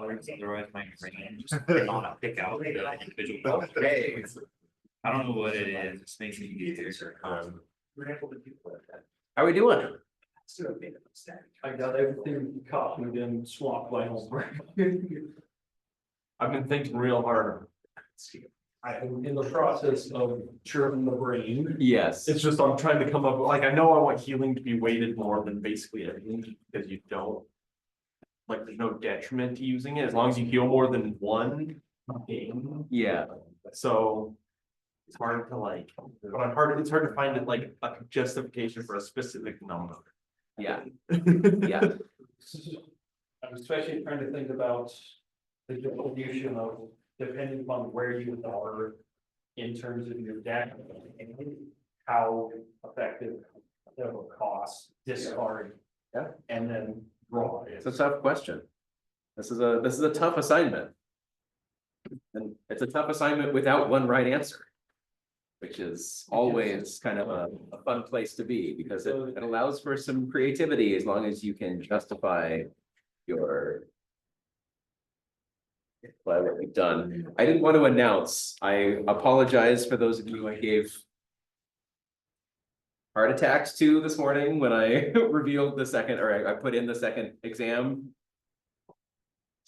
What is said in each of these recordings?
colors, otherwise my brain just cannot pick out the individual colors. Okay. I don't know what it is, it just makes me easier. How are we doing? I got everything copied and swapped by homework. I've been thinking real hard. I'm in the process of churning the brain. Yes. It's just I'm trying to come up, like, I know I want healing to be weighted more than basically everything, because you don't. Like, there's no detriment to using it, as long as you heal more than one game. Yeah. So. It's hard to like, but it's hard to find it like a justification for a specific number. Yeah. Yeah. I'm especially trying to think about the distribution of, depending upon where you are in terms of your deck, how effective of a cost, discard. Yeah. And then draw It's is. a tough question. This is a tough assignment. And it's a tough assignment without one right answer. Which is always kind of a fun place to be, because it allows for some creativity as long as you can justify your by what we've done. I didn't want to announce, I apologize for those of you I gave heart attacks to this morning when I revealed the second, or I put in the second exam.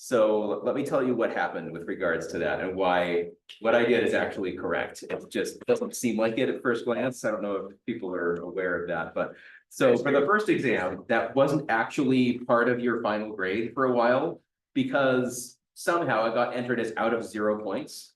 So let me tell you what happened with regards to that and why what I did is actually correct. It just doesn't seem like it at first glance. I don't know if people are aware of that, but so for the first exam, that wasn't actually part of your final grade for a while because somehow it got entered as out of 0 points.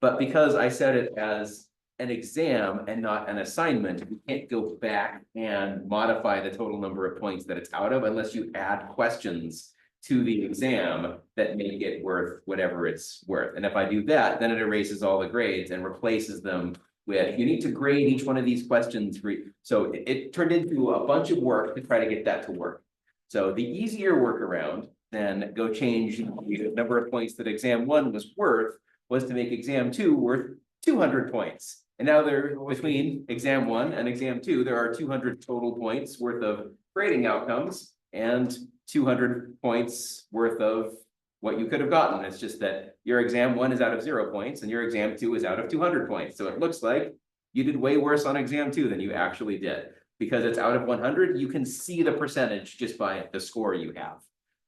But because I set it as an exam and not an assignment, we can't go back and modify the total number of points that it's out of unless you add questions to the exam that make it worth whatever it's worth. And if I do that, then it erases all the grades and replaces them with, you need to grade each one of these questions. So it turned into a bunch of work to try to get that to work. So the easier workaround than go change the number of points that exam 1 was worth was to make exam 2 worth 200 points. And now there, between exam 1 and exam 2, there are 200 total points worth of grading outcomes and 200 points worth of what you could have gotten. It's just that your exam 1 is out of 0 points and your exam 2 is out of 200 points. So it looks like you did way worse on exam 2 than you actually did. Because it's out of 100, you can see the percentage just by the score you have.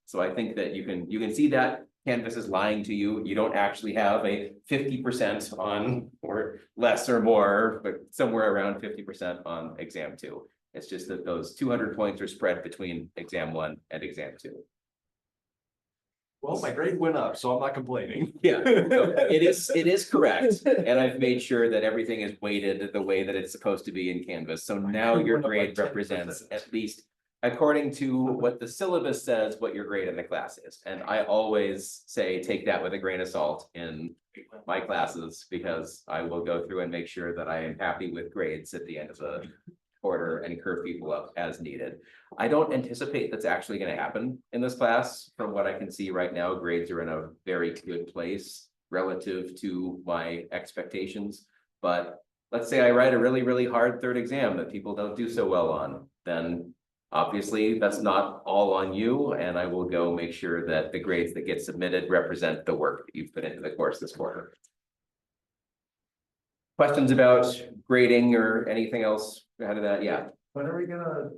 So I think that you can see that Canvas is lying to you. You don't actually have a 50% on, or less or more, but somewhere around 50% on exam 2. It's just that those 200 points are spread between exam 1 and exam 2. Well, my grade went up, so I'm not complaining. Yeah, so it is correct. And I've made sure that everything is weighted the way that it's supposed to be in Canvas. So now your grade represents, at least according to what the syllabus says, what your grade in the class is. And I always say, take that with a grain of salt in my classes, because I will go through and make sure that I am happy with grades at the end of the quarter and curve people up as needed. I don't anticipate that's actually going to happen in this class. From what I can see right now, grades are in a very good place relative to my expectations. But let's say I write a really, really hard third exam that people don't do so well on, then obviously that's not all on you. And I will go make sure that the grades that get submitted represent the work that you've put into the course this quarter. Questions about grading or anything else out of that? Yeah. When are we gonna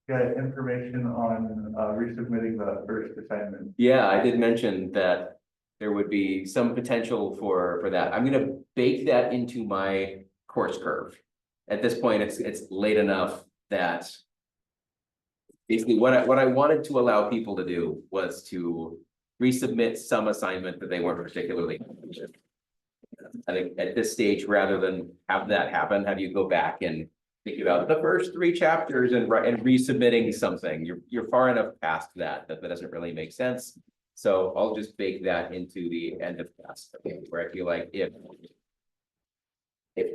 get information on resubmitting the first assignment? Yeah, I did mention that there would be some potential for that. I'm gonna bake that into my course curve. At this point, it's late enough that basically what I wanted to allow people to do was to resubmit some assignment that they weren't particularly interested in. I think at this stage, rather than have that happen, have you go back and think about the first 3 chapters and resubmitting something. You're far enough past that doesn't really make sense. So I'll just bake that into the end of class, where I feel like if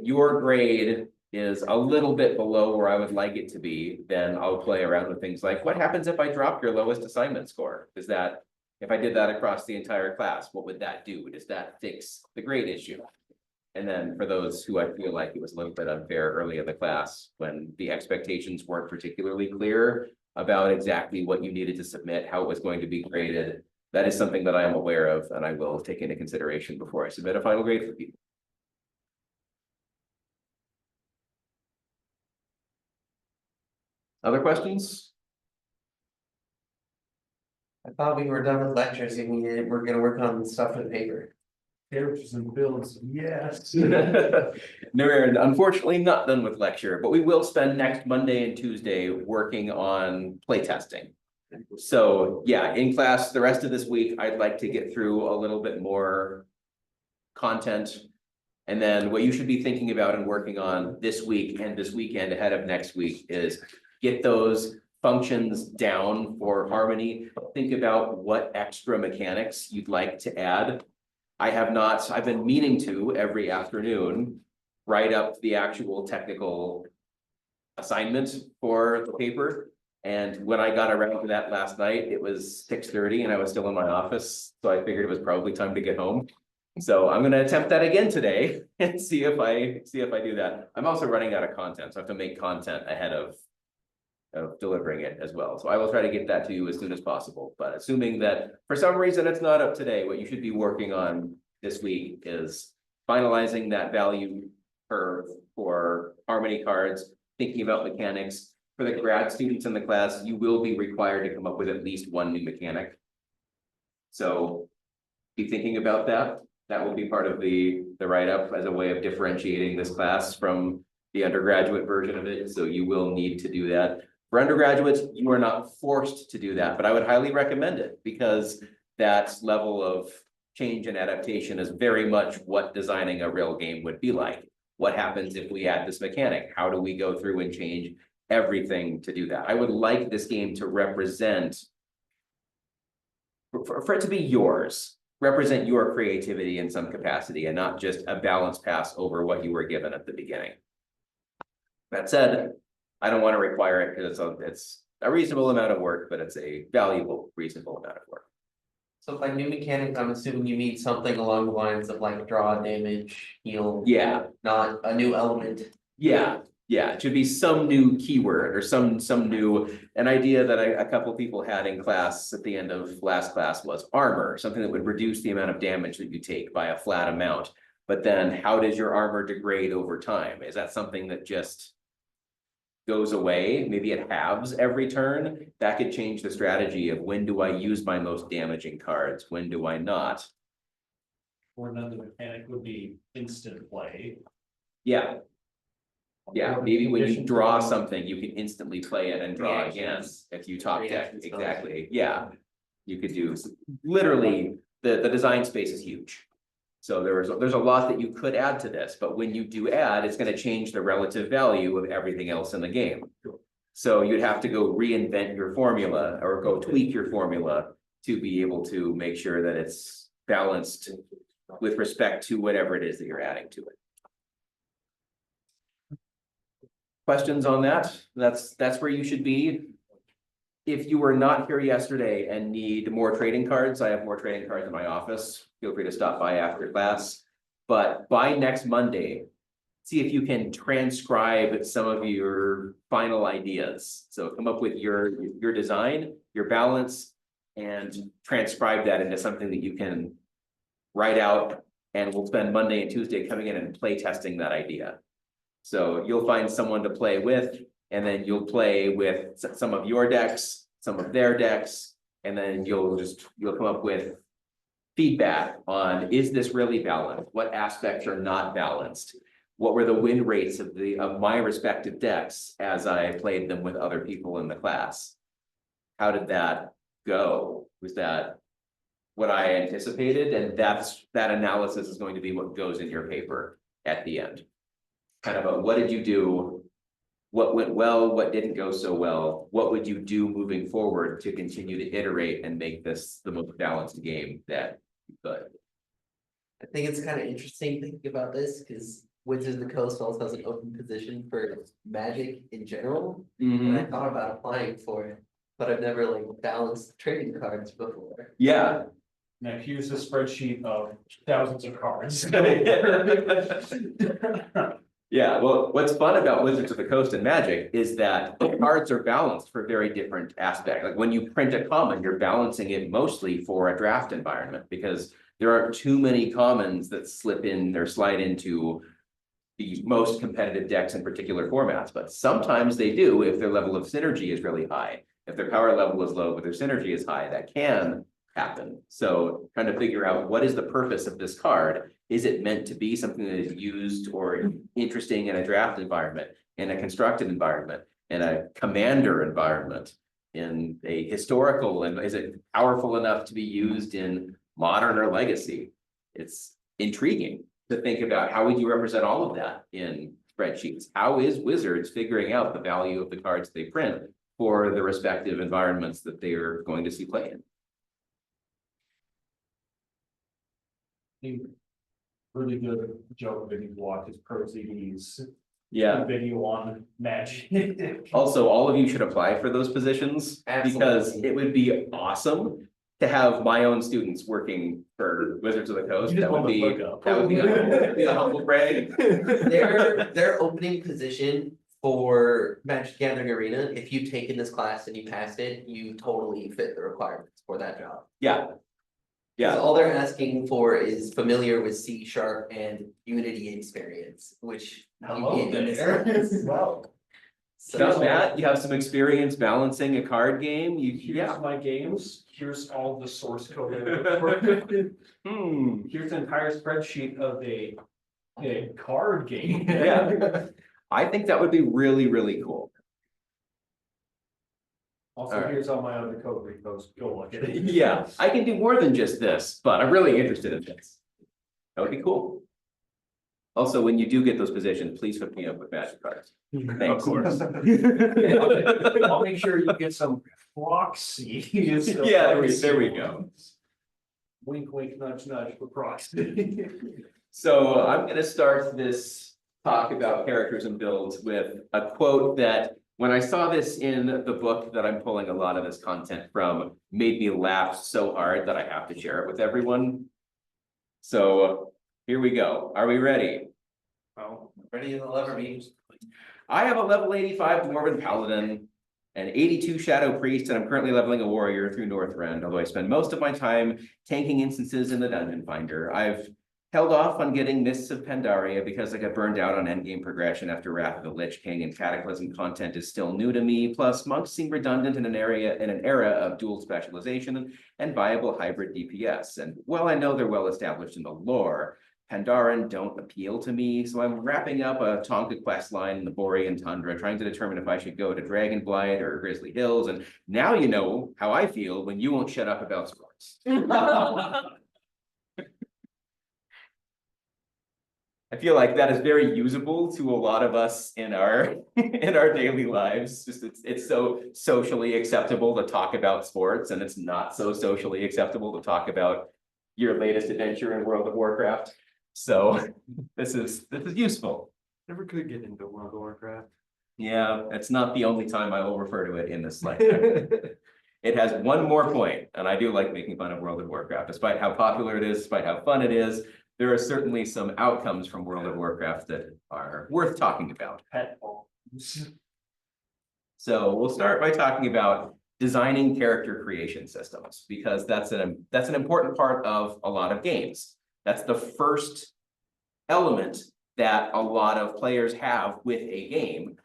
your grade is a little bit below where I would like it to be, then I'll play around with things like, what happens if I drop your lowest assignment score? Is that, if I did that across the entire class, what would that do? Does that fix the grade issue? And then for those who I feel like it was a little bit unfair early in the class, when the expectations weren't particularly clear about exactly what you needed to submit, how it was going to be graded, that is something that I am aware of and I will take into consideration before I submit a final grade for people. Other questions? I thought we were done with lectures and we're gonna work on stuff with paper. Characters and builds, yes. No, we're unfortunately not done with lecture, but we will spend next Monday and Tuesday working on playtesting. So yeah, in class, the rest of this week, I'd like to get through a little bit more content. And then what you should be thinking about and working on this week and this weekend ahead of next week is get those functions down for Harmony. Think about what extra mechanics you'd like to add. I've been meaning to every afternoon write up the actual technical assignment for the paper. And when I got around to that last night, it was 6:30 and I was still in my office. So I figured it was probably time to get home. So I'm gonna attempt that again today and see if I do that. I'm also running out of content, so I have to make content ahead of delivering it as well. So I will try to get that to you as soon as possible. But assuming that for some reason it's not up today, what you should be working on this week is finalizing that value curve for Harmony cards, thinking about mechanics. For the grad students in the class, you will be required to come up with at least one new mechanic. So be thinking about that. That will be part of the write-up as a way of differentiating this class from the undergraduate version of it. So you will need to do that. For undergraduates, you are not forced to do that, but I would highly recommend it because that level of change and adaptation is very much what designing a real game would be like. What happens if we add this mechanic? How do we go through and change everything to do that? I would like this game to represent, for it to be yours, represent your creativity in some capacity and not just a balance pass over what you were given at the beginning. That said, I don't want to require it because it's a reasonable amount of work, but it's a valuable, reasonable amount of work. So by new mechanics, I'm assuming you mean something along the lines of like draw, damage, heal. Yeah, Not a new element. yeah, it should be some new keyword or some new, an idea that a couple of people had in class at the end of last class was armor, something that would reduce the amount of damage that you take by a flat amount. But then how does your armor degrade over time? Is that something that just goes away? Maybe it halves every turn. That could change the strategy of when do I use my most damaging cards? When do I not? Or another mechanic would be instant play. Yeah, Or maybe when you condition draw play. something, you can instantly play it and draw again. Reactions. If you top deck, Reactions. exactly, yeah. You could do, literally, the design space is huge. So there's a lot that you could add to this, but when you do add, it's gonna change the relative value of everything else in the game. So you'd have to go reinvent your formula or go tweak your formula to be able to make sure that it's balanced with respect to whatever it is that you're adding to it. Questions on that? That's where you should be. If you were not here yesterday and need more trading cards, I have more trading cards in my office. Feel free to stop by after class. But by next Monday, see if you can transcribe some of your final ideas. So come up with your design, your balance, and transcribe that into something that you can write out. And we'll spend Monday and Tuesday coming in and play testing that idea. So you'll find someone to play with, and then you'll play with some of your decks, some of their decks, and then you'll come up with feedback on, is this really balanced? What aspects are not balanced? What were the win rates of my respective decks as I played them with other people in the class? How did that go? Was that what I anticipated? And that analysis is going to be what goes in your paper at the end. Kind of a, what did you do? What went well? What didn't go so well? What would you do moving forward to continue to iterate and make this the most balanced game that you could? I think it's kind of interesting thinking about this because Wizards of the Coast also has an open position for Magic in general. And I thought about applying for it, but I've never like balanced trading cards before. Yeah. Now here's a spreadsheet of thousands of cards. Yeah, well, what's fun about Wizards of the Coast and Magic is that the cards are balanced for very different aspects. Like when you print a common, you're balancing it mostly for a draft environment because there aren't too many commons that slip in or slide into the most competitive decks in particular formats, but sometimes they do if their level of synergy is really high. If their power level is low, but their synergy is high, that can happen. So trying to figure out what is the purpose of this card? Is it meant to be something that is used or interesting in a draft environment, in a constructed environment, in a commander environment, in a historical, and is it powerful enough to be used in modern or legacy? It's intriguing to think about how would you represent all of that in spreadsheets? How is Wizards figuring out the value of the cards they print for the respective environments that they are going to see play in? Really good joke video watch is Pro CDs. Yeah. Video on match. Also, all of you should apply for those positions because Absolutely. it would be awesome to have my own students working for Wizards of the Coast. You just That would want to be, look up. that would be a humble brag. Their opening position for Magic the Gathering Arena, if you've taken this class and you passed it, you totally fit the requirements for that job. Yeah. 'Cause Yeah, all they're asking for is familiar with C# and Unity experience, which. you Hello get in this there. class. Well, So- not bad. You have some experience balancing a card game. here's my games, here's all the source code. I wrote. Here's an entire spreadsheet of a card game. Yeah. I think that would be really, really cool. Also, Alright. here's all my other code repos, go look at it. Yeah, I can do more than just this, but I'm really interested in this. That would be cool. Also, when you do get those positions, please hook me up with magic cards. Thanks. I'll make sure you get some proxy. Yeah, there we go. Wink, wink, nudge, nudge for proxy. So I'm gonna start this talk about characters and builds with a quote that when I saw this in the book that I'm pulling a lot of this content from, made me laugh so hard that I have to share it with everyone. So here we go. Are we ready? Well, Ready in the lever means. I have a level 85 Dwarven Paladin, an 82 Shadow Priest, and I'm currently leveling a warrior through Northrend, although I spend most of my time tanking instances in the Dungeon Finder. I've held off on getting Mists of Pandaria because I got burned out on endgame progression after Wrath of the Lich King, and Cataclysm content is still new to me, plus monks seem redundant in an era of dual specialization and viable hybrid DPS. And while I know they're well established in the lore, Pandaren don't appeal to me, so I'm wrapping up a Tonka quest line in the Borean Tundra, trying to determine if I should go to Dragonblight or Grizzly Hills, and now you know how I feel when you won't shut up about sports. I feel like that is very usable to a lot of us in our in our daily lives. Just it's so socially acceptable to talk about sports, and it's not so socially acceptable to talk about your latest adventure in World of Warcraft. So this is useful. Never could get into World of Warcraft. Yeah, it's not the only time I will refer to it in this lifetime. It has one more point, and I do like making fun of World of Warcraft, despite how popular it is, despite how fun it is. There are certainly some outcomes from World of Warcraft that are worth talking about. pet balls. So we'll start by talking about designing character creation systems, because that's an important part of a lot of games. That's the first element that a lot of players have with a game.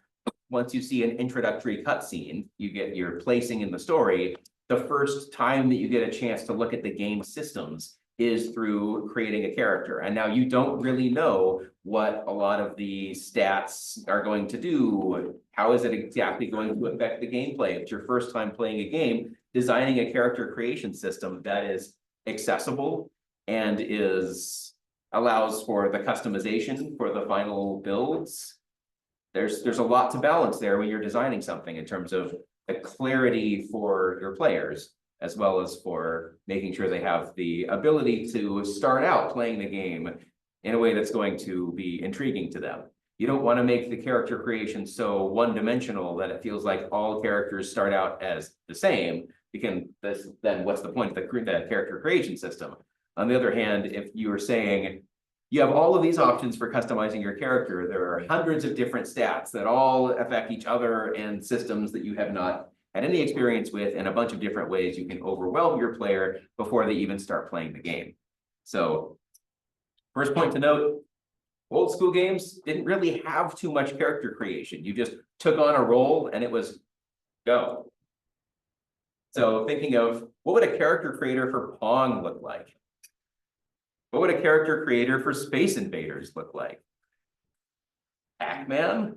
Once you see an introductory cutscene, you get your placing in the story. The first time that you get a chance to look at the game systems is through creating a character. And now you don't really know what a lot of the stats are going to do. How is it exactly going to affect the gameplay? If it's your first time playing a game, designing a character creation system that is accessible and allows for the customization for the final builds. There's a lot to balance there when you're designing something in terms of the clarity for your players, as well as for making sure they have the ability to start out playing the game in a way that's going to be intriguing to them. You don't want to make the character creation so one-dimensional that it feels like all characters start out as the same, because then what's the point of the character creation system? On the other hand, if you are saying, you have all of these options for customizing your character. There are hundreds of different stats that all affect each other and systems that you have not had any experience with, and a bunch of different ways you can overwhelm your player before they even start playing the game. So first point to note, old school games didn't really have too much character creation. You just took on a role and it was go. So thinking of what would a character creator for Pong look like? What would a character creator for Space Invaders look like? Pac-Man?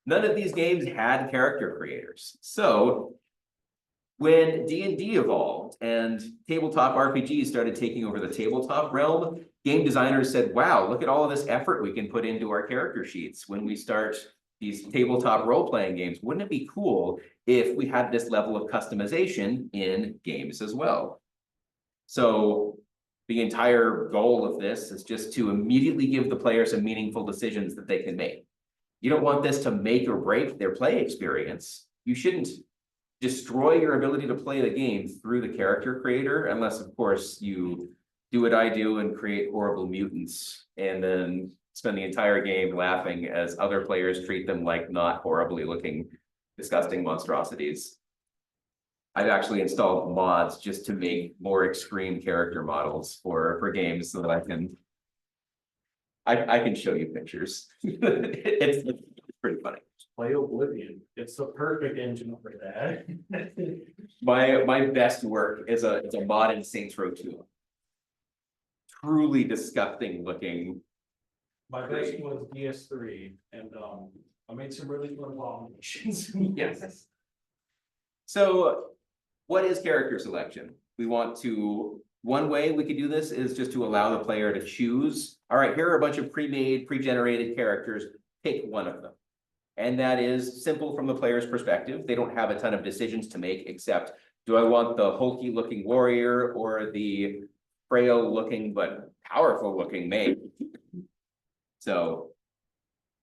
None of these games had character creators. So when D&D evolved and tabletop RPGs started taking over the tabletop realm, game designers said, wow, look at all of this effort we can put into our character sheets when we start these tabletop role-playing games. Wouldn't it be cool if we had this level of customization in games as well? So the entire goal of this is just to immediately give the player some meaningful decisions that they can make. You don't want this to make or break their play experience. You shouldn't destroy your ability to play the game through the character creator, unless, of course, you do what I do and create horrible mutants and then spend the entire game laughing as other players treat them like not horribly looking, disgusting monstrosities. I've actually installed mods just to make more extreme character models for games so that I can show you pictures. It's pretty funny. Play Oblivion. It's the perfect engine for that. My best work is a mod in Saints Row 2. Truly disgusting looking. My best was DS3, and I made some really fun abominations. Yes. So what is character selection? We want to, one way we could do this is just to allow the player to choose. All right, here are a bunch of pre-made, pre-generated characters. Pick one of them. And that is simple from the player's perspective. They don't have a ton of decisions to make, except do I want the hulky looking warrior or the frail looking but powerful looking maid? So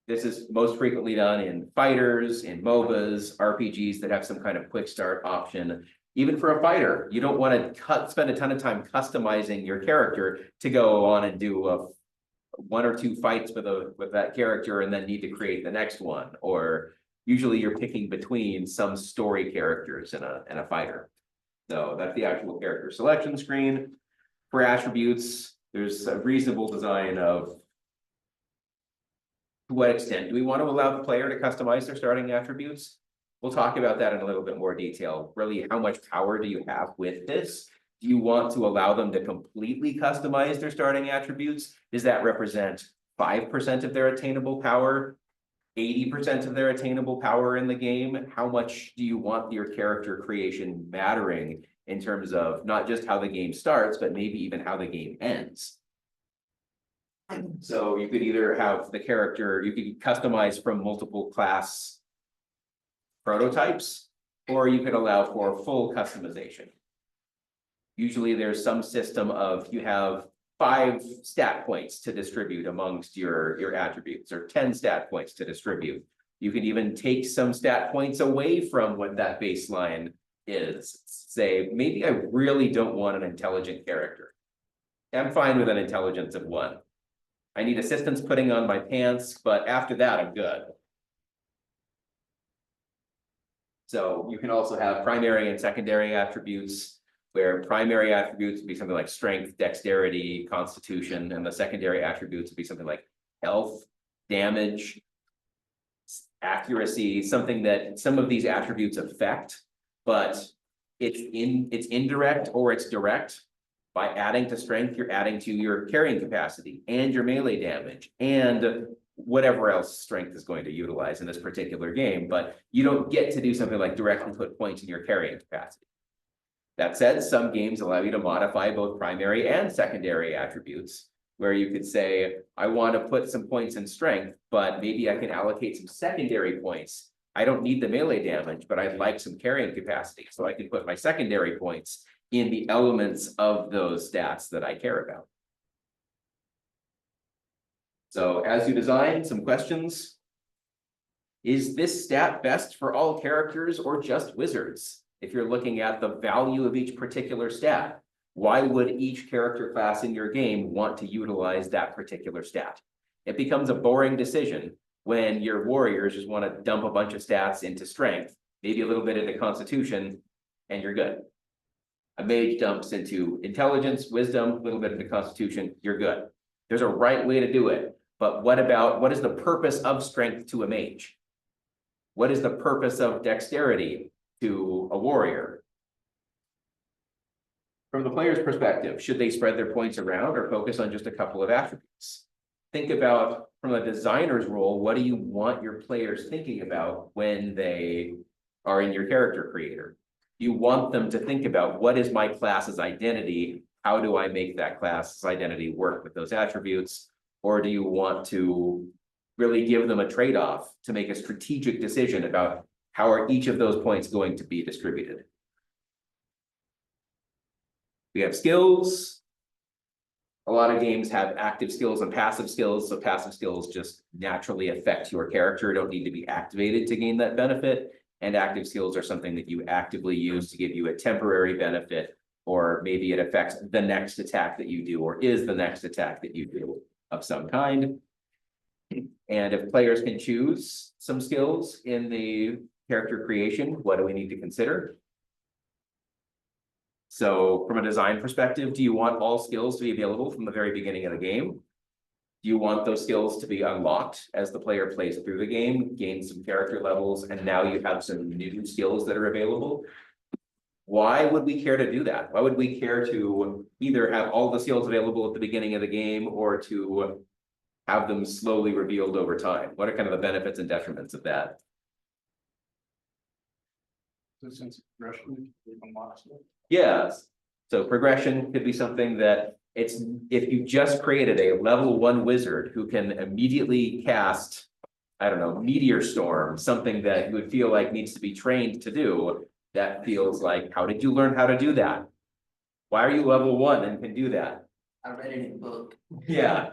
this is most frequently done in fighters, in MOBAs, RPGs that have some kind of quick start option. Even for a fighter, you don't want to spend a ton of time customizing your character to go on and do one or two fights with that character and then need to create the next one. Or usually you're picking between some story characters in a fighter. So that's the actual character selection screen. For attributes, there's a reasonable design of to what extent do we want to allow the player to customize their starting attributes? We'll talk about that in a little bit more detail. Really, how much power do you have with this? Do you want to allow them to completely customize their starting attributes? Does that represent 5% of their attainable power? 80% of their attainable power in the game? How much do you want your character creation mattering in terms of not just how the game starts, but maybe even how the game ends? So you could either have the character, you could customize from multiple class prototypes, or you could allow for full customization. Usually there's some system of you have 5 stat points to distribute amongst your attributes, or 10 stat points to distribute. You can even take some stat points away from what that baseline is. Say, maybe I really don't want an intelligent character. I'm fine with an intelligence of 1. I need assistance putting on my pants, but after that, I'm good. So you can also have primary and secondary attributes, where primary attributes would be something like strength, dexterity, constitution, and the secondary attributes would be something like health, damage, accuracy, something that some of these attributes affect, but it's indirect or it's direct. By adding to strength, you're adding to your carrying capacity and your melee damage and whatever else strength is going to utilize in this particular game, but you don't get to do something like directly put points in your carrying capacity. That said, some games allow you to modify both primary and secondary attributes, where you could say, I want to put some points in strength, but maybe I can allocate some secondary points. I don't need the melee damage, but I'd like some carrying capacity, so I can put my secondary points in the elements of those stats that I care about. So as you design, some questions. Is this stat best for all characters or just wizards? If you're looking at the value of each particular stat, Why would each character class in your game want to utilize that particular stat? It becomes a boring decision when your warriors just want to dump a bunch of stats into strength, maybe a little bit into constitution, and you're good. A mage dumps into intelligence, wisdom, a little bit into constitution, you're good. There's a right way to do it, but what is the purpose of strength to a mage? What is the purpose of dexterity to a warrior? From the player's perspective, should they spread their points around or focus on just a couple of attributes? Think about, from a designer's role, what do you want your players thinking about when they are in your character creator? You want them to think about, what is my class's identity? How do I make that class's identity work with those attributes? Or do you want to really give them a trade-off to make a strategic decision about how are each of those points going to be distributed? We have skills. A lot of games have active skills and passive skills, so passive skills just naturally affect your character, don't need to be activated to gain that benefit. And active skills are something that you actively use to give you a temporary benefit, or maybe it affects the next attack that you do, or is the next attack that you do of some kind. And if players can choose some skills in the character creation, what do we need to consider? So from a design perspective, do you want all skills to be available from the very beginning of the game? Do you want those skills to be unlocked as the player plays through the game, gain some character levels, and now you have some new skills that are available? Why would we care to do that? Why would we care to either have all the skills available at the beginning of the game or to have them slowly revealed over time? What are kind of the benefits and detriments of that? Since progression unlocks it. Yes. So progression could be something that it's, if you just created a level 1 wizard who can immediately cast, I don't know, meteor storm, something that you would feel like needs to be trained to do, that feels like, how did you learn how to do that? Why are you level 1 and can do that? I read it in a book. Yeah.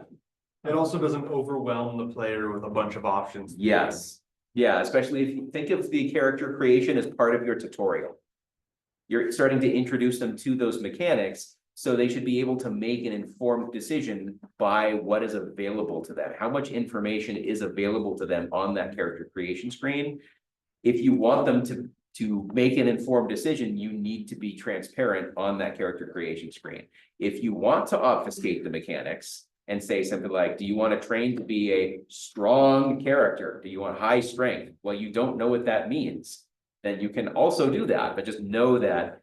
It also doesn't overwhelm the player with a bunch of options. Yes. Yeah, especially if you think of the character creation as part of your tutorial. You're starting to introduce them to those mechanics, so they should be able to make an informed decision by what is available to them. How much information is available to them on that character creation screen? If you want them to make an informed decision, you need to be transparent on that character creation screen. If you want to obfuscate the mechanics and say something like, do you want to train to be a strong character? Do you want high strength? Well, you don't know what that means. Then you can also do that, but just know that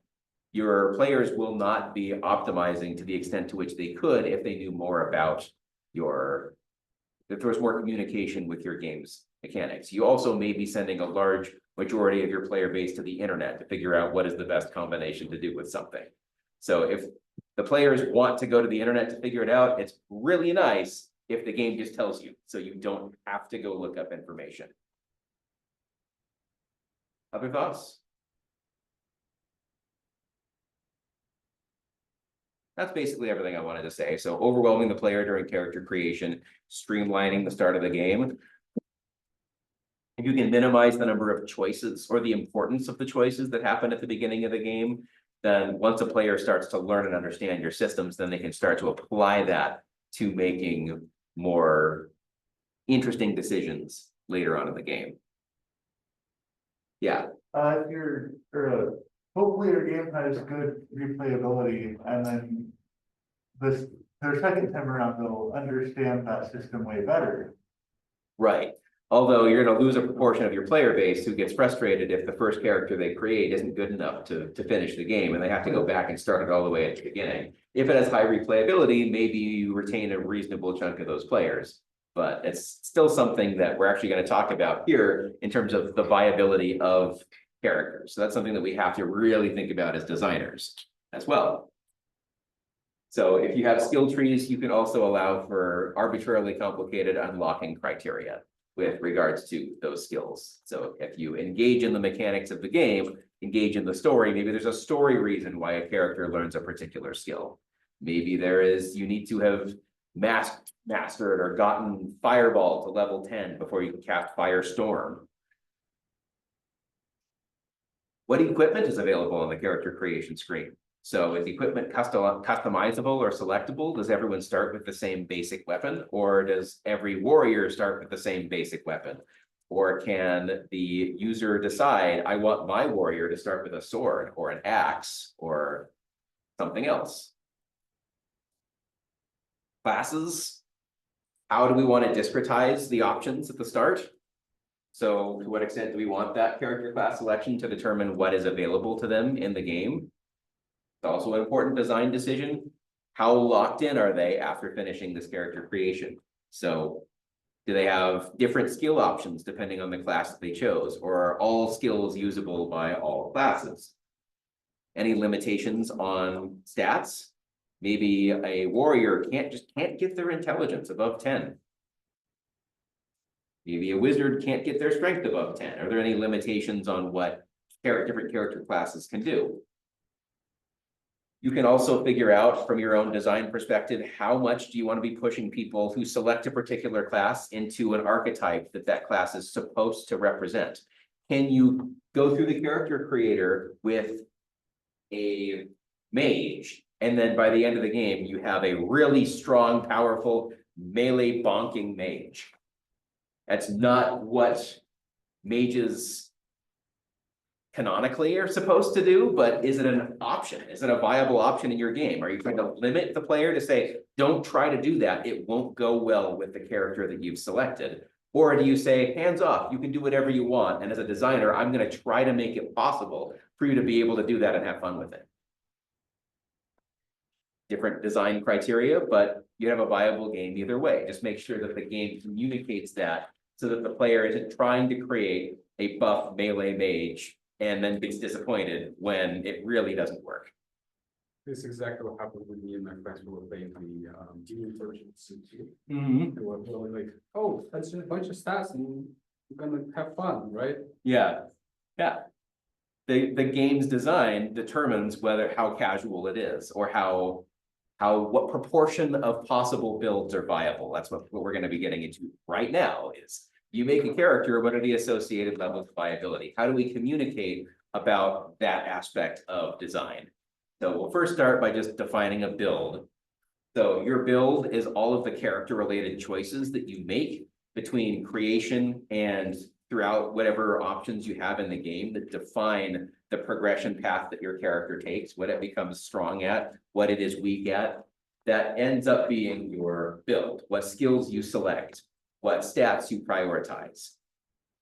your players will not be optimizing to the extent to which they could if they knew more about if there was more communication with your game's mechanics. You also may be sending a large majority of your player base to the internet to figure out what is the best combination to do with something. So if the players want to go to the internet to figure it out, it's really nice if the game just tells you, so you don't have to go look up information. Other thoughts? That's basically everything I wanted to say. So overwhelming the player during character creation, streamlining the start of the game. If you can minimize the number of choices or the importance of the choices that happen at the beginning of the game, then once a player starts to learn and understand your systems, then they can start to apply that to making more interesting decisions later on in the game. Yeah. Hopefully your game has good replayability, and then their second time around, they'll understand that system way better. Right. Although you're going to lose a proportion of your player base who gets frustrated if the first character they create isn't good enough to finish the game, and they have to go back and start it all the way at the beginning. If it has high replayability, maybe you retain a reasonable chunk of those players. But it's still something that we're actually going to talk about here in terms of the viability of characters. So that's something that we have to really think about as designers as well. So if you have skill trees, you can also allow for arbitrarily complicated unlocking criteria with regards to those skills. So if you engage in the mechanics of the game, engage in the story, maybe there's a story reason why a character learns a particular skill. Maybe you need to have mastered or gotten Fireball to level 10 before you can cast Firestorm. What equipment is available on the character creation screen? So is equipment customizable or selectable? Does everyone start with the same basic weapon? Or does every warrior start with the same basic weapon? Or can the user decide, I want my warrior to start with a sword or an axe or something else? Classes, how do we want to discretize the options at the start? So to what extent do we want that character class selection to determine what is available to them in the game? It's also an important design decision. How locked in are they after finishing this character creation? So do they have different skill options depending on the class that they chose, or are all skills usable by all classes? Any limitations on stats? Maybe a warrior can't get their intelligence above 10. Maybe a wizard can't get their strength above 10. Are there any limitations on what different character classes can do? You can also figure out from your own design perspective, how much do you want to be pushing people who select a particular class into an archetype that class is supposed to represent? Can you go through the character creator with a mage, and then by the end of the game, you have a really strong, powerful, melee bonking mage? That's not what mages canonically are supposed to do, but is it an option? Is it a viable option in your game? Are you trying to limit the player to say, don't try to do that, it won't go well with the character that you've selected? Or do you say, hands off, you can do whatever you want, and as a designer, I'm going to try to make it possible for you to be able to do that and have fun with it? Different design criteria, but you have a viable game either way. Just make sure that the game communicates that so that the player isn't trying to create a buff melee mage and then gets disappointed when it really doesn't work. This is exactly what happened with me and my friends who were playing the demon version of CSCD. Mm-hmm. They were really like, oh, that's just a bunch of stats and we're gonna have fun, right? Yeah, yeah. The game's design determines how casual it is, or what proportion of possible builds are viable. That's what we're going to be getting into right now is, you make a character, what are the associated levels of viability? How do we communicate about that aspect of design? So we'll first start by just defining a build. So your build is all of the character related choices that you make between creation and throughout whatever options you have in the game that define the progression path that your character takes, what it becomes strong at, what it is weak at. That ends up being your build, what skills you select, what stats you prioritize.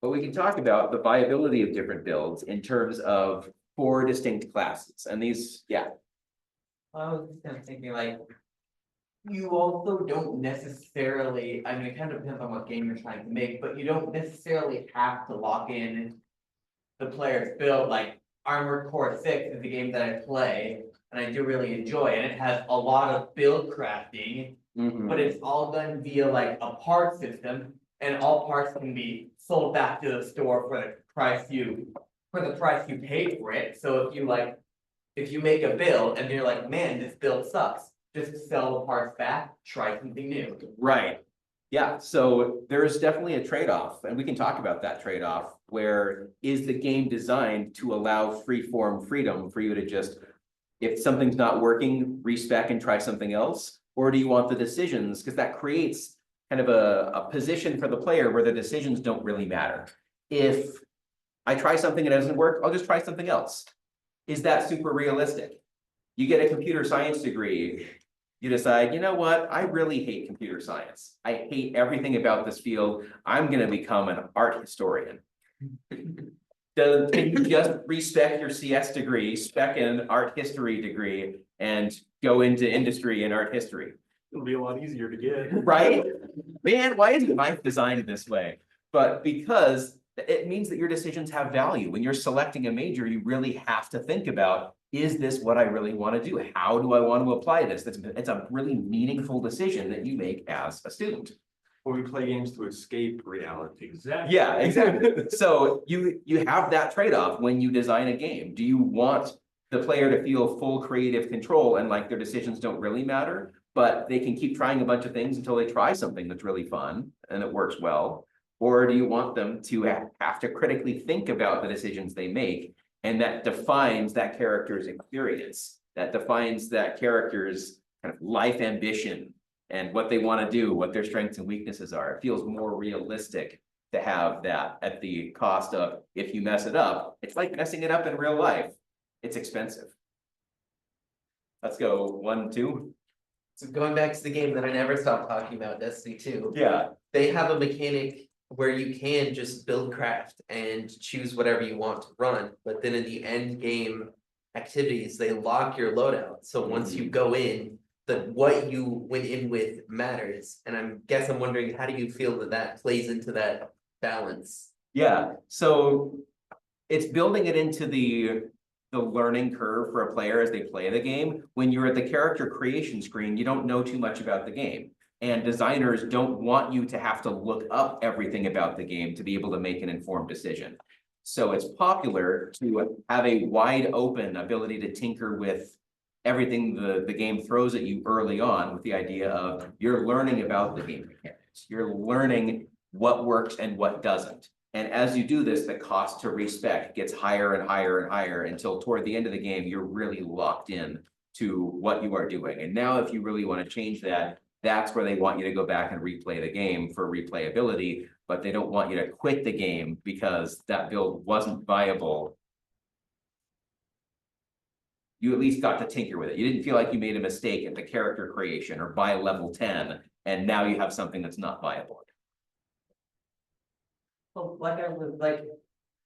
But we can talk about the viability of different builds in terms of 4 distinct classes. And these, yeah. I was just kind of thinking like, you also don't necessarily, I mean, it kind of depends on what game you're trying to make, but you don't necessarily have to lock in the player's build. Like Armored Core 6 is the game that I play and I do really enjoy, and it has a lot of build crafting, but it's all done via like a part system, and all parts can be sold back to the store for the price you paid for it. So if you make a build and you're like, man, this build sucks, just sell the parts back, try something new. Right. Yeah, so there's definitely a trade-off, and we can talk about that trade-off, where is the game designed to allow freedom for you to just, if something's not working, respec and try something else? Or do you want the decisions, because that creates kind of a position for the player where the decisions don't really matter. If I try something and it doesn't work, I'll just try something else. Is that super realistic? You get a computer science degree, you decide, you know what, I really hate computer science. I hate everything about this field. I'm going to become an art historian. Can you just respec your CS degree, spec an art history degree, and go into industry in art history? It'll be a lot easier to get. Right? Man, why isn't life designed this way? But because it means that your decisions have value. When you're selecting a major, you really have to think about, is this what I really want to do? How do I want to apply this? It's a really meaningful decision that you make as a student. Or we play games to escape reality. Exactly. Yeah, exactly. So you have that trade-off when you design a game. Do you want the player to feel full creative control and like their decisions don't really matter, but they can keep trying a bunch of things until they try something that's really fun and it works well? Or do you want them to have to critically think about the decisions they make, and that defines that character's experience? that defines that character's kind of life ambition and what they want to do, what their strengths and weaknesses are. It feels more realistic to have that at the cost of, if you mess it up, it's like messing it up in real life. It's expensive. Let's go 1, 2. So going back to the game that I never stopped talking about, Destiny 2. Yeah, They have a mechanic where you can just build craft and choose whatever you want to run, but then in the end game activities, they lock your loadout. So once you go in, what you went in with matters. And I'm wondering, how do you feel that plays into that balance? yeah. So it's building it into the learning curve for a player as they play the game. When you're at the character creation screen, you don't know too much about the game. And designers don't want you to have to look up everything about the game to be able to make an informed decision. So it's popular to have a wide open ability to tinker with everything the game throws at you early on, with the idea of you're learning about the game mechanics. You're learning what works and what doesn't. And as you do this, the cost to respec gets higher and higher and higher until toward the end of the game, you're really locked in to what you are doing. And now if you really want to change that, that's where they want you to go back and replay the game for replayability, but they don't want you to quit the game because that build wasn't viable. You at least got to tinker with it. You didn't feel like you made a mistake at the character creation or by level 10, and now you have something that's not viable. Well,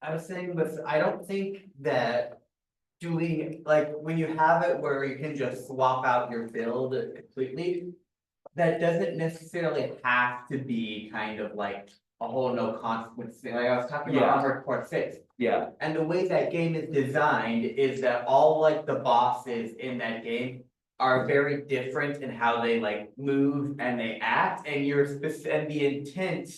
I was saying this, I don't think that doing, like, when you have it where you can just swap out your build completely, that doesn't necessarily have to be kind of like a whole no consequence thing, like I was talking about Armored Core 6. Yeah. And the way that game is designed is that all like the bosses in that game are very different in how they like move and they act, and and the intent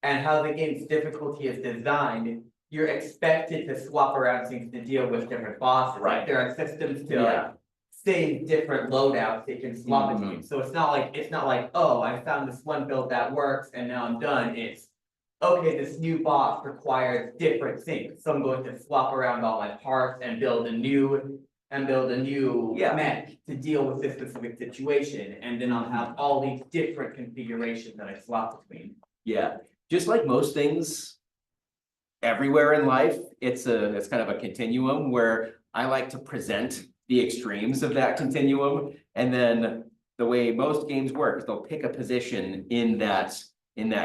and how the game's difficulty is designed, you're expected to swap around things to deal with different bosses. Right. Like there are systems to like stay in different loadouts they can swap between. So it's not like, oh, I found this one build that works and now I'm done. It's okay, this new boss requires different things. So I'm going to swap around all my parts and build a new mech to deal with this specific situation. And then I'll have all these different configurations that I swap between. Yeah, just like most things everywhere in life, it's kind of a continuum where I like to present the extremes of that continuum. And then the way most games work is they'll pick a position in that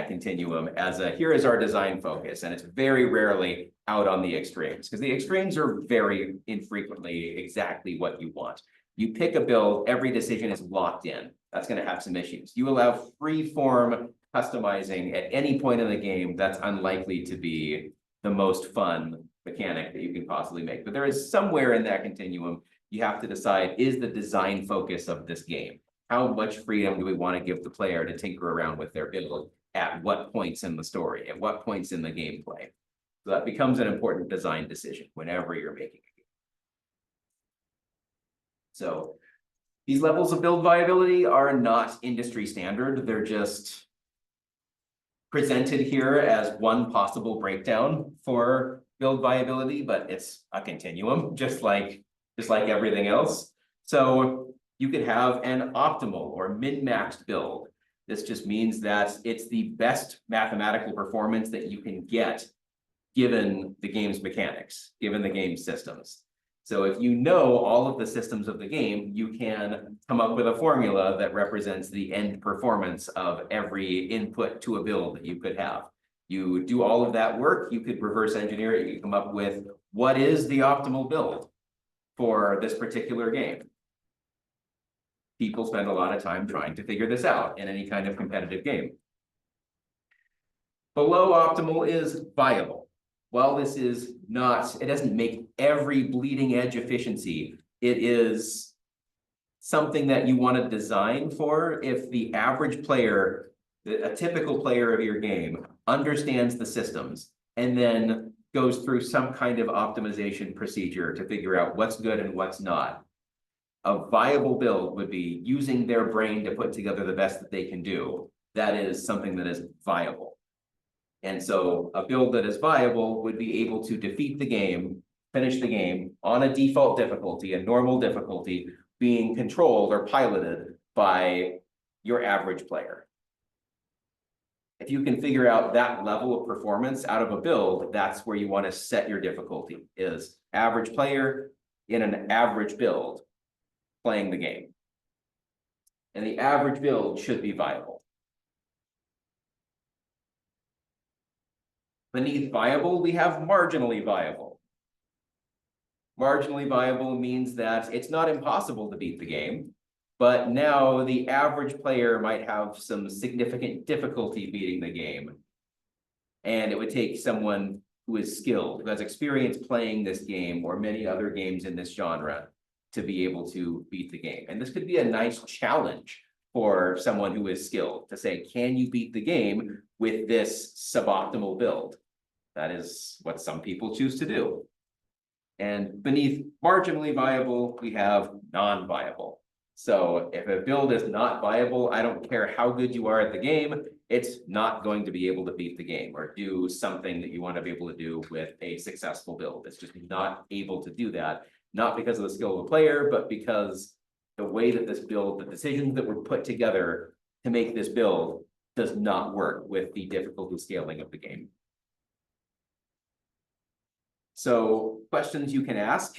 continuum as here is our design focus. And it's very rarely out on the extremes, because the extremes are very infrequently exactly what you want. You pick a build, every decision is locked in. That's going to have some issues. You allow free form customizing at any point in the game, that's unlikely to be the most fun mechanic that you can possibly make. But there is somewhere in that continuum, you have to decide, is the design focus of this game? How much freedom do we want to give the player to tinker around with their build at what points in the story, at what points in the gameplay? So that becomes an important design decision whenever you're making a game. So these levels of build viability are not industry standard. They're just presented here as one possible breakdown for build viability, but it's a continuum, just like everything else. So you could have an optimal or min-maxed build. This just means that it's the best mathematical performance that you can get given the game's mechanics, given the game's systems. So if you know all of the systems of the game, you can come up with a formula that represents the end performance of every input to a build that you could have. You do all of that work, you could reverse engineer it, you can come up with what is the optimal build for this particular game. People spend a lot of time trying to figure this out in any kind of competitive game. Below optimal is viable. While this is not, it doesn't make every bleeding edge efficiency, it is something that you want to design for if the average player, a typical player of your game, understands the systems and then goes through some kind of optimization procedure to figure out what's good and what's not. A viable build would be using their brain to put together the best that they can do. That is something that is viable. And so a build that is viable would be able to defeat the game finish the game on a default difficulty, a normal difficulty, being controlled or piloted by your average player. If you can figure out that level of performance out of a build, that's where you want to set your difficulty, is average player in an average build playing the game. And the average build should be viable. Beneath viable, we have marginally viable. Marginally viable means that it's not impossible to beat the game, but now the average player might have some significant difficulty beating the game. And it would take someone who is skilled, who has experience playing this game or many other games in this genre to be able to beat the game. And this could be a nice challenge for someone who is skilled to say, can you beat the game with this suboptimal build? That is what some people choose to do. And beneath marginally viable, we have non-viable. So if a build is not viable, I don't care how good you are at the game, it's not going to be able to beat the game or do something that you want to be able to do with a successful build. It's just not able to do that, not because of the skill of the player, but because the way that this build, the decisions that were put together to make this build does not work with the difficulty scaling of the game. So questions you can ask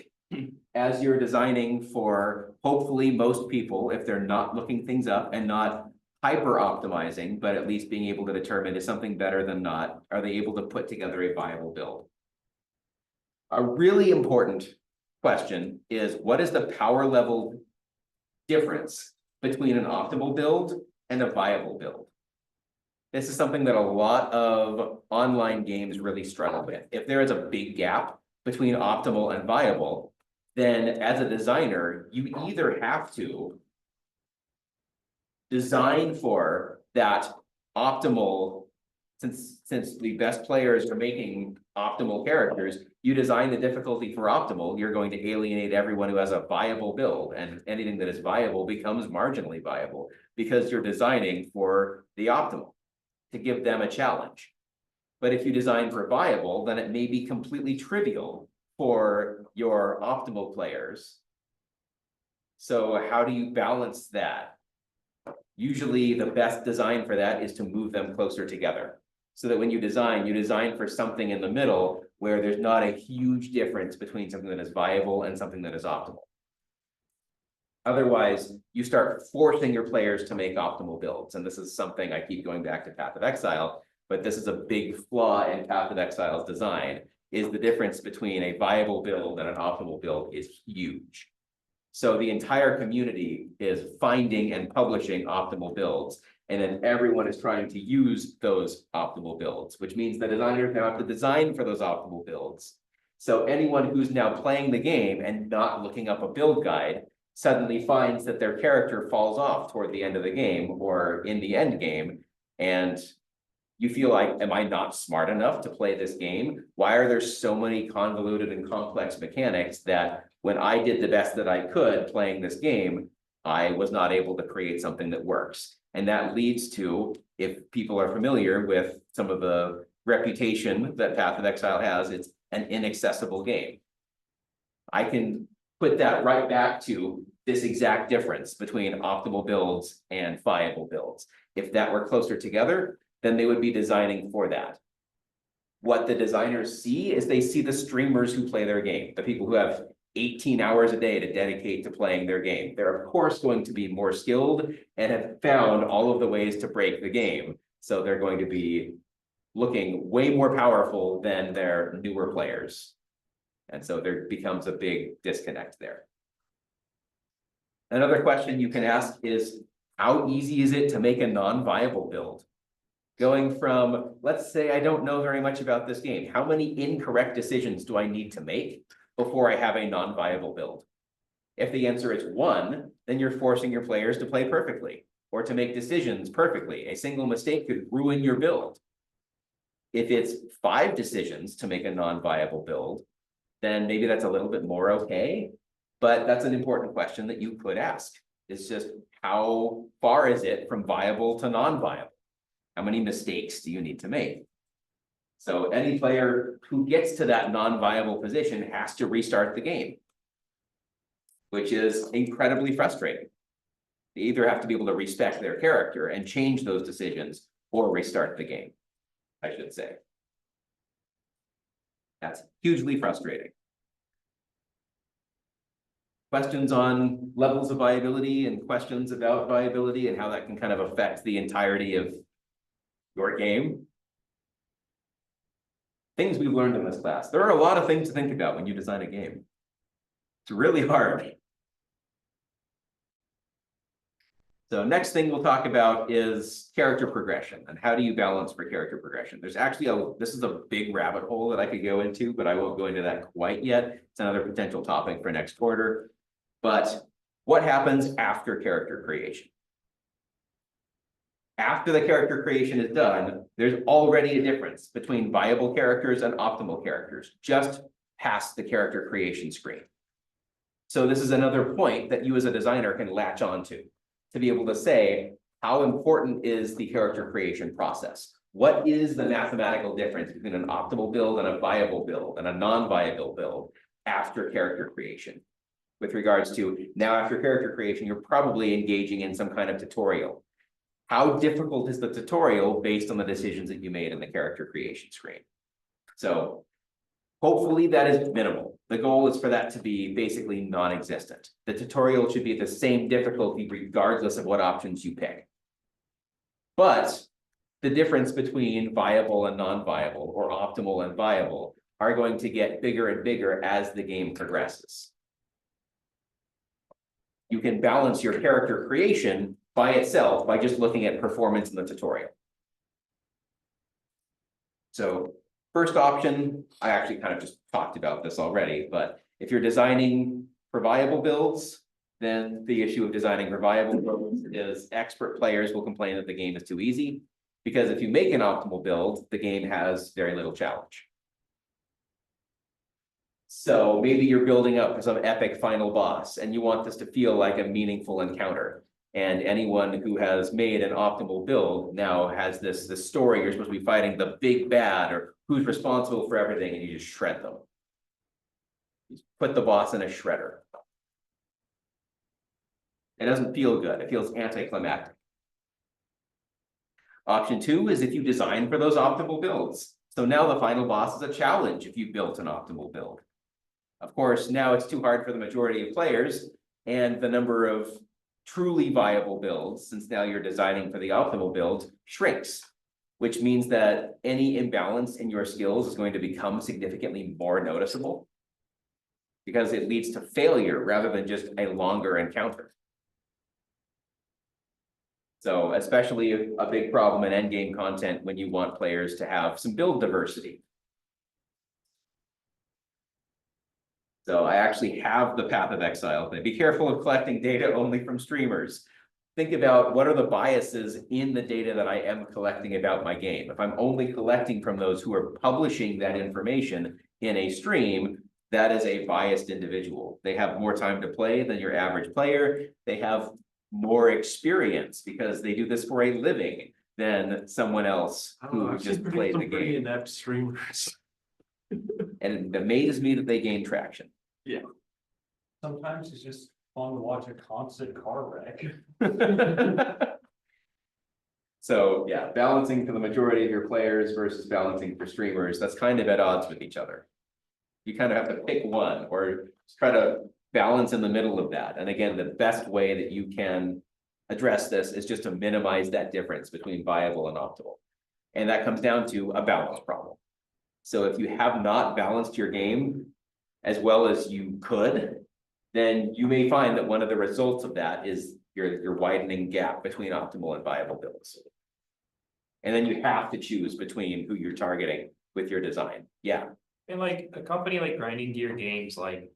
as you're designing for hopefully most people, if they're not looking things up and not hyper optimizing, but at least being able to determine is something better than not, are they able to put together a viable build? A really important question is, what is the power level difference between an optimal build and a viable build? This is something that a lot of online games really struggle with. If there is a big gap between optimal and viable, then as a designer, you either have to design for that optimal, since the best players are making optimal characters, you design the difficulty for optimal, you're going to alienate everyone who has a viable build, and anything that is viable becomes marginally viable because you're designing for the optimal to give them a challenge. But if you design for viable, then it may be completely trivial for your optimal players. So how do you balance that? Usually the best design for that is to move them closer together. So that when you design for something in the middle where there's not a huge difference between something that is viable and something that is optimal. Otherwise, you start forcing your players to make optimal builds. And this is something I keep going back to Path of Exile, but this is a big flaw in Path of Exile's design, is the difference between a viable build and an optimal build is huge. So the entire community is finding and publishing optimal builds, and then everyone is trying to use those optimal builds, which means the designers now have to design for those optimal builds. So anyone who's now playing the game and not looking up a build guide suddenly finds that their character falls off toward the end of the game or in the end game, and you feel like, am I not smart enough to play this game? Why are there so many convoluted and complex mechanics that when I did the best that I could playing this game, I was not able to create something that works? And that leads to, if people are familiar with some of the reputation that Path of Exile has, it's an inaccessible game. I can put that right back to this exact difference between optimal builds and viable builds. If that were closer together, then they would be designing for that. What the designers see is they see the streamers who play their game, the people who have 18 hours a day to dedicate to playing their game. They're of course going to be more skilled and have found all of the ways to break the game. So they're going to be looking way more powerful than their newer players. And so there becomes a big disconnect there. Another question you can ask is, how easy is it to make a non-viable build? Going from, let's say I don't know very much about this game, how many incorrect decisions do I need to make before I have a non-viable build? If the answer is 1, then you're forcing your players to play perfectly or to make decisions perfectly. A single mistake could ruin your build. If it's 5 decisions to make a non-viable build, then maybe that's a little bit more okay, but that's an important question that you could ask. It's just, how far is it from viable to non-viable? How many mistakes do you need to make? So any player who gets to that non-viable position has to restart the game, which is incredibly frustrating. They either have to be able to respect their character and change those decisions or restart the game, I should say. That's hugely frustrating. Questions on levels of viability and questions about viability and how that can kind of affect the entirety of your game. Things we've learned in this class. There are a lot of things to think about when you design a game. It's really hard. So next thing we'll talk about is character progression and how do you balance for character progression. There's actually this is a big rabbit hole that I could go into, but I won't go into that quite yet. It's another potential topic for next quarter. But what happens after character creation? After the character creation is done, there's already a difference between viable characters and optimal characters, just past the character creation screen. So this is another point that you as a designer can latch onto, to be able to say, how important is the character creation process? What is the mathematical difference between an optimal build and a viable build and a non-viable build after character creation? With regards to now after character creation, you're probably engaging in some kind of tutorial. How difficult is the tutorial based on the decisions that you made in the character creation screen? So hopefully that is minimal. The goal is for that to be basically non-existent. The tutorial should be the same difficulty regardless of what options you pick. But the difference between viable and non-viable or optimal and viable are going to get bigger and bigger as the game progresses. You can balance your character creation by itself by just looking at performance in the tutorial. So first option, I actually kind of just talked about this already, but if you're designing for viable builds, then the issue of designing for viable builds is expert players will complain that the game is too easy, because if you make an optimal build, the game has very little challenge. So maybe you're building up for some epic final boss and you want this to feel like a meaningful encounter. And anyone who has made an optimal build now has this story, you're supposed to be fighting the big bad or who's responsible for everything, and you just shred them. You put the boss in a shredder. It doesn't feel good, it feels anticlimactic. Option 2 is if you design for those optimal builds. So now the final boss is a challenge if you built an optimal build. Of course, now it's too hard for the majority of players, and the number of truly viable builds, since now you're designing for the optimal build, shrinks, which means that any imbalance in your skills is going to become significantly more noticeable because it leads to failure rather than just a longer encounter. So especially a big problem in endgame content when you want players to have some build diversity. So I actually have the Path of Exile thing. Be careful of collecting data only from streamers. Think about what are the biases in the data that I am collecting about my game. If I'm only collecting from those who are publishing that information in a stream, that is a biased individual. They have more time to play than your average player. They have more experience because they do this for a living than someone else who just played the game. Pretty inept streamers. And it amazes me that they gain traction. Yeah. Sometimes it's just fun to watch a constant car wreck. So yeah, balancing for the majority of your players versus balancing for streamers, that's kind of at odds with each other. You kind of have to pick one or try to balance in the middle of that. And again, the best way that you can address this is just to minimize that difference between viable and optimal. And that comes down to a balance problem. So if you have not balanced your game as well as you could, then you may find that one of the results of that is your widening gap between optimal and viable builds. And then you have to choose between who you're targeting with your design. Yeah. And like a company like Grinding Gear Games, like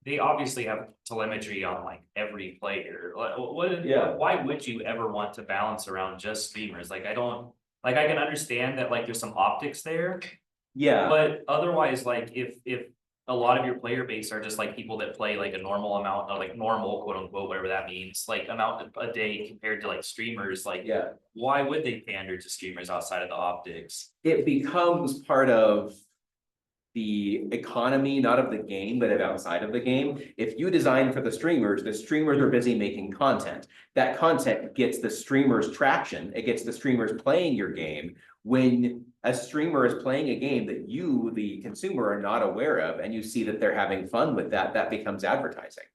they obviously have telemetry on like every player. Why would you ever want to balance around just streamers? Like I can understand that like there's some optics there. Yeah. But otherwise, like if a lot of your player base are just like people that play like a normal amount of like normal, quote unquote, whatever that means, like amount a day compared to like streamers, like. Yeah. Why would they pander to streamers outside of the optics? It becomes part of the economy, not of the game, but of outside of the game. If you design for the streamers are busy making content. That content gets the streamers traction, it gets the streamers playing your game. When a streamer is playing a game that you, the consumer, are not aware of, and you see that they're having fun with that, that becomes advertising.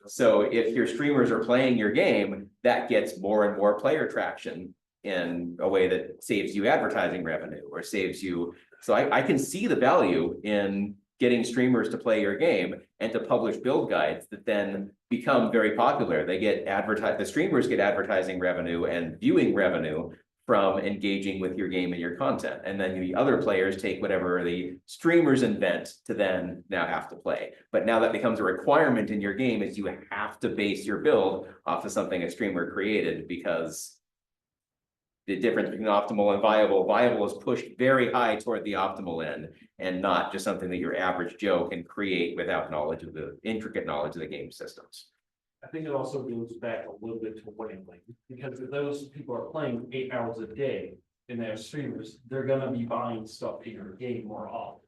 So if your streamers are playing your game, that gets more and more player traction in a way that saves you advertising revenue or saves you. So I can see the value in getting streamers to play your game and to publish build guides that then become very popular. They get the streamers get advertising revenue and viewing revenue from engaging with your game and your content. And then the other players take whatever the streamers invent to then now have to play. But now that becomes a requirement in your game is you have to base your build off of something a streamer created, because the difference between optimal and viable is pushed very high toward the optimal end and not just something that your average Joe can create without knowledge of the intricate knowledge of the game systems. I think it also goes back a little bit to whaling, because if those people are playing 8 hours a day and they're streamers, they're gonna be buying stuff in your game more often.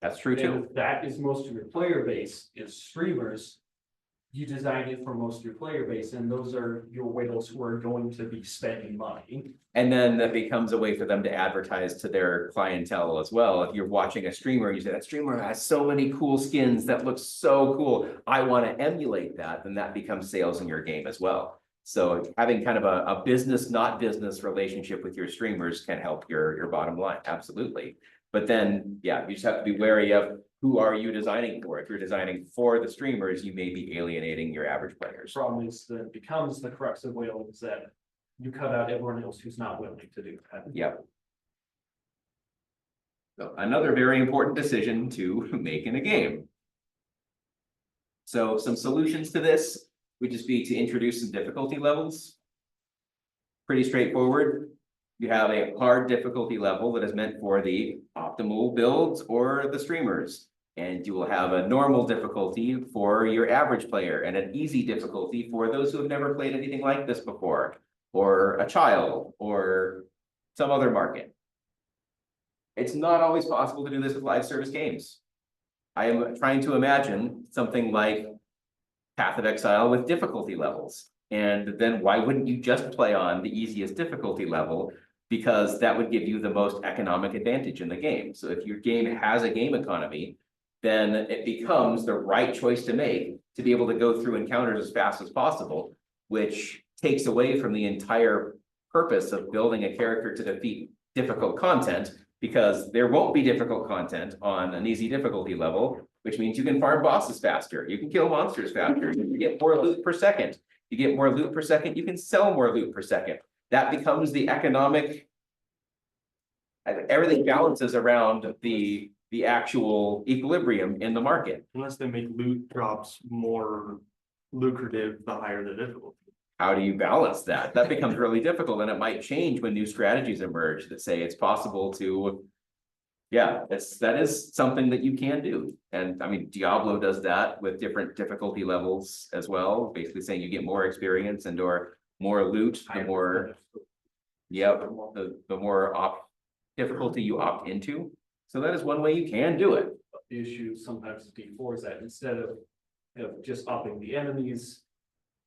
That's true too. And if that is most of your player base is streamers, you design it for most of your player base, and those are your whales who are going to be spending money. And then that becomes a way for them to advertise to their clientele as well. If you're watching a streamer, you say that streamer has so many cool skins that looks so cool, I want to emulate that, then that becomes sales in your game as well. So having kind of a business, not business relationship with your streamers can help your bottom line, absolutely. But then, yeah, you just have to be wary of who are you designing for. If you're designing for the streamers, you may be alienating your average players. Problem is that it becomes the crux of whale is that you cut out everyone else who's not willing to do that. Yep. So another very important decision to make in a game. So some solutions to this would just be to introduce some difficulty levels. Pretty straightforward. You have a hard difficulty level that is meant for the optimal builds or the streamers. And you will have a normal difficulty for your average player and an easy difficulty for those who have never played anything like this before, or a child, or some other market. It's not always possible to do this with live service games. I am trying to imagine something like Path of Exile with difficulty levels. And then why wouldn't you just play on the easiest difficulty level? Because that would give you the most economic advantage in the game. So if your game has a game economy, then it becomes the right choice to make to be able to go through encounters as fast as possible, which takes away from the entire purpose of building a character to defeat difficult content, because there won't be difficult content on an easy difficulty level, which means you can farm bosses faster, you can kill monsters faster, you get more loot per second. You get more loot per second, you can sell more loot per second. That becomes the economic. Everything balances around the actual equilibrium in the market. Unless they make loot drops more lucrative, the higher the difficulty. How do you balance that? That becomes really difficult, and it might change when new strategies emerge that say it's possible to. Yeah, that is something that you can do. And I mean, Diablo does that with different difficulty levels as well, basically saying you get more experience and or more loot, the more. Yep, the more difficulty you opt into. So that is one way you can do it. The issue sometimes with D4 is that instead of just upping the enemies,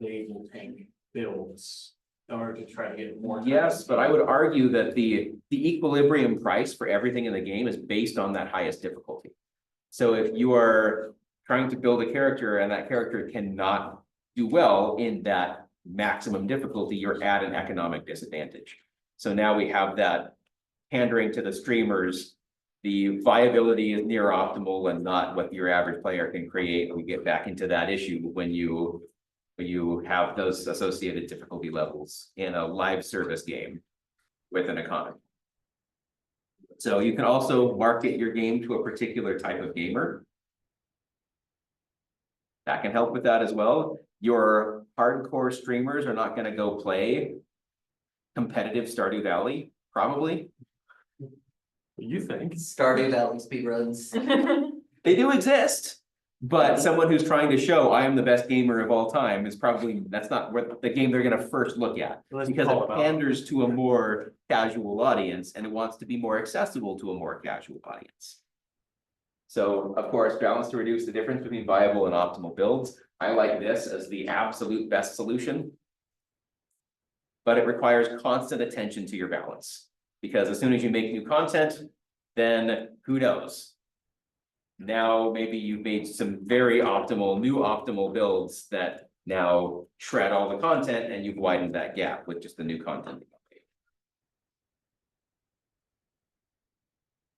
they will tank builds in order to try to get more. Yes, but I would argue that the equilibrium price for everything in the game is based on that highest difficulty. So if you are trying to build a character and that character cannot do well in that maximum difficulty, you're at an economic disadvantage. So now we have that pandering to the streamers. The viability is near optimal and not what your average player can create. We get back into that issue when you have those associated difficulty levels in a live service game with an economy. So you can also market your game to a particular type of gamer. That can help with that as well. Your hardcore streamers are not going to go play competitive Stardew Valley, probably. You think? Stardew Valley speedruns. They do exist, but someone who's trying to show I am the best gamer of all time is probably, that's not what the game they're gonna first look at. Let's Because call it it out. panders to a more casual audience and it wants to be more accessible to a more casual audience. So of course, balance to reduce the difference between viable and optimal builds. I like this as the absolute best solution. But it requires constant attention to your balance, because as soon as you make new content, then who knows? Now, maybe you've made some very optimal, new optimal builds that now shred all the content and you've widened that gap with just the new content.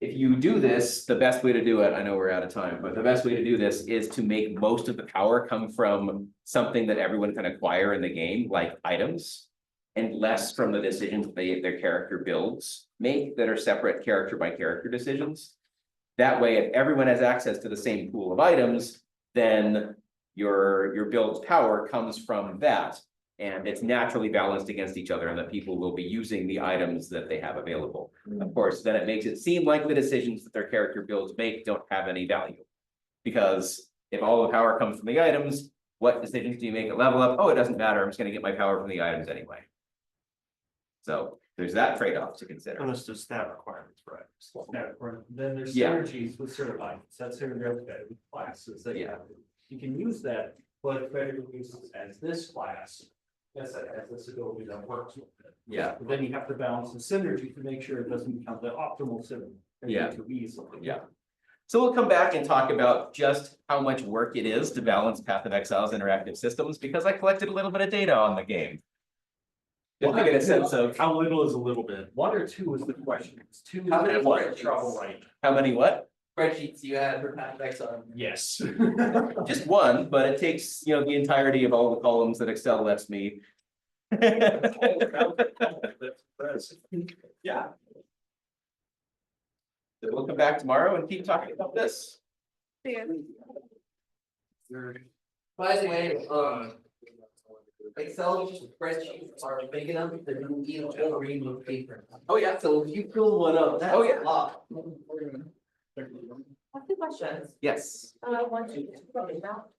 If you do this, the best way to do it, I know we're out of time, but the best way to do this is to make most of the power come from something that everyone can acquire in the game, like items. And less from the decisions their character builds make that are separate character by character decisions. That way, if everyone has access to the same pool of items, then your build's power comes from that. And it's naturally balanced against each other and that people will be using the items that they have available. Of course, then it makes it seem like the decisions that their character builds make don't have any value. Because if all the power comes from the items, what decisions do you make at level up? Oh, it doesn't matter, I'm just gonna get my power from the items anyway. So there's that trade-off to consider. And it's just stat requirements, right? Then there's Yeah. synergies with certain items, that's synergy with classes that you have. You can use that, but if everyone uses as this class. Yes, it has this ability that works with it. Yeah. But then you have to balance the synergy to make sure it doesn't become the optimal synergy. Yeah. Too easily. Yeah. So we'll come back and talk about just how much work it is to balance Path of Exile's interactive systems, because I collected a little bit of data on the game. Just to get a sense of How little is a little bit? One or two is the question. It's two. How many is more? trouble, right? how many what? Spreadsheets you had for Path of Exile. Yes. Just one, but it takes, the entirety of all the columns that Excel lets me. Yeah. So we'll come back tomorrow and keep talking about this. By the way, Excel spreadsheets are big enough that you need to remove paper. Oh, yeah. So if you fill one up, that's Oh, yeah. a lot. I have two questions. Yes. One, two, about